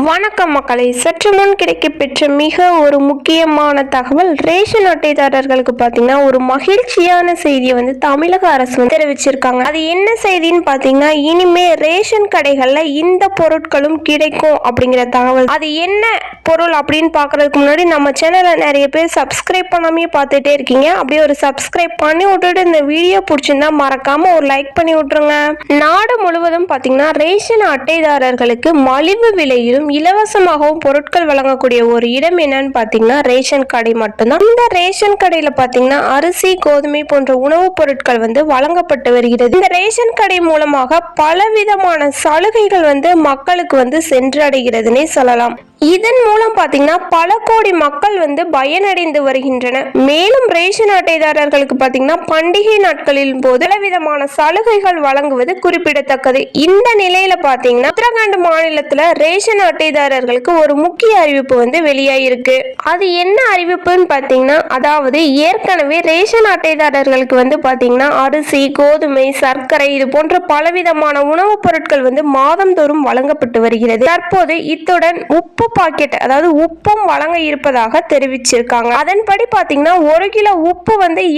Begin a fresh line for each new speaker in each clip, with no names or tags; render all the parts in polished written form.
வணக்கம் மக்களை, சற்று முன் கிடைக்கப்பெற்ற மிக ஒரு முக்கியமான தகவல். ரேஷன் அட்டைதாரர்களுக்கு பார்த்தீங்கன்னா ஒரு மகிழ்ச்சியான செய்தியை தமிழக அரசு தெரிவிச்சிருக்காங்க. அது என்ன செய்தின்னு பார்த்தீங்கன்னா, இனிமே ரேஷன் கடைகளில் இந்த பொருட்களும் கிடைக்கும் அப்படிங்கிற தகவல். அது என்ன பொருள் அப்படின்னு பார்க்கறதுக்கு முன்னாடி நம்ம சேனலை நிறைய பேர் சப்ஸ்கிரைப் பண்ணாமே பார்த்துட்டே இருக்கீங்க. அப்படியே ஒரு சப்ஸ்கிரைப் பண்ணி விட்டுட்டு இந்த வீடியோ பிடிச்சிருந்தா மறக்காம ஒரு லைக் பண்ணி விட்டுருங்க. நாடு முழுவதும் பார்த்தீங்கன்னா ரேஷன் அட்டைதாரர்களுக்கு மலிவு விலையிலும் இலவசமாகவும் பொருட்கள் வழங்கக்கூடிய ஒரு இடம் என்னன்னு பாத்தீங்கன்னா ரேஷன் கடை மட்டும்தான். இந்த ரேஷன் கடையில பாத்தீங்கன்னா அரிசி, கோதுமை போன்ற உணவுப் பொருட்கள் வழங்கப்பட்டு வருகிறது. இந்த ரேஷன் கடை மூலமாக பலவிதமான சலுகைகள் மக்களுக்கு சென்றடைகிறதுனே சொல்லலாம். இதன் மூலம் பாத்தீங்கன்னா பல கோடி மக்கள் பயனடைந்து வருகின்றனர். மேலும் ரேஷன் அட்டைதாரர்களுக்கு பாத்தீங்கன்னா பண்டிகை நாட்களின் போது பலவிதமான சலுகைகள் வழங்குவது குறிப்பிடத்தக்கது. இந்த நிலையில பாத்தீங்கன்னா உத்தரகாண்ட் மாநிலத்துல ரேஷன் அட்டைதாரர்களுக்கு ஒரு முக்கிய அறிவிப்பு வெளியாயிருக்கு. அது என்ன அறிவிப்புன்னு பாத்தீங்கன்னா, அதாவது ஏற்கனவே ரேஷன் அட்டைதாரர்களுக்கு பாத்தீங்கன்னா அரிசி, கோதுமை, சர்க்கரை இது போன்ற பலவிதமான உணவுப் பொருட்கள் மாதந்தோறும் வழங்கப்பட்டு வருகிறது. தற்போது இத்துடன் உப்பு பாக்கெட், அதாவது உப்பும் வழங்க இருப்பதாக தெரிவிச்சிருக்காங்க. அதன்படி பாத்தீங்கன்னா 1 கிலோ உப்பு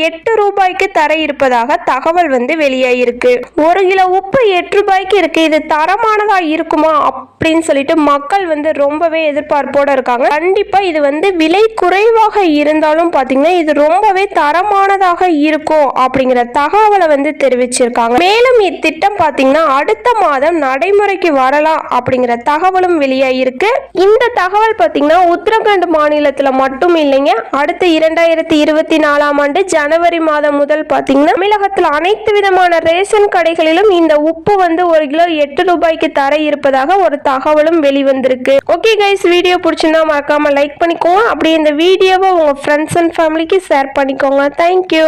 8 ரூபாய்க்கு தர இருப்பதாக தகவல் வெளியாயிருக்கு. 1 கிலோ உப்பு 8 ரூபாய்க்கு இருக்கு. இது தரமானதா இருக்குமா அப்படின்னு சொல்லிட்டு மக்கள் ரொம்பவே எதிர்பார்ப்போட இருக்காங்க. கண்டிப்பா இது விலை குறைவாக இருந்தாலும் பாத்தீங்கன்னா இது ரொம்பவே தரமானதாக இருக்கும் அப்படிங்கிற தகவலை தெரிவிச்சிருக்காங்க. மேலும் இத்திட்டம் பாத்தீங்கன்னா அடுத்த மாதம் நடைமுறைக்கு வரலாம் அப்படிங்கிற தகவலும் வெளியாயிருக்கு. இந்த தகவல் பாத்தீங்கன்னா உத்தரகாண்ட் மாநிலத்துல மட்டும் இல்லைங்க, அடுத்த 2024ஆம் ஆண்டு ஜனவரி மாதம் முதல் பாத்தீங்கன்னா தமிழகத்தில் அனைத்து விதமான ரேஷன் கடைகளிலும் இந்த உப்பு 1 கிலோ 8 ரூபாய்க்கு தர இருப்பதாக ஒரு தகவலும் வெளிவந்திருக்கு. ஓகே கைஸ், வீடியோ பிடிச்சிருந்தா மறக்காம லைக் பண்ணிக்கோங்க. அப்படியே இந்த வீடியோவை உங்க ஃப்ரெண்ட்ஸ் அண்ட் ஃபேமிலிக்கு ஷேர் பண்ணிக்கோங்க. தேங்க்யூ.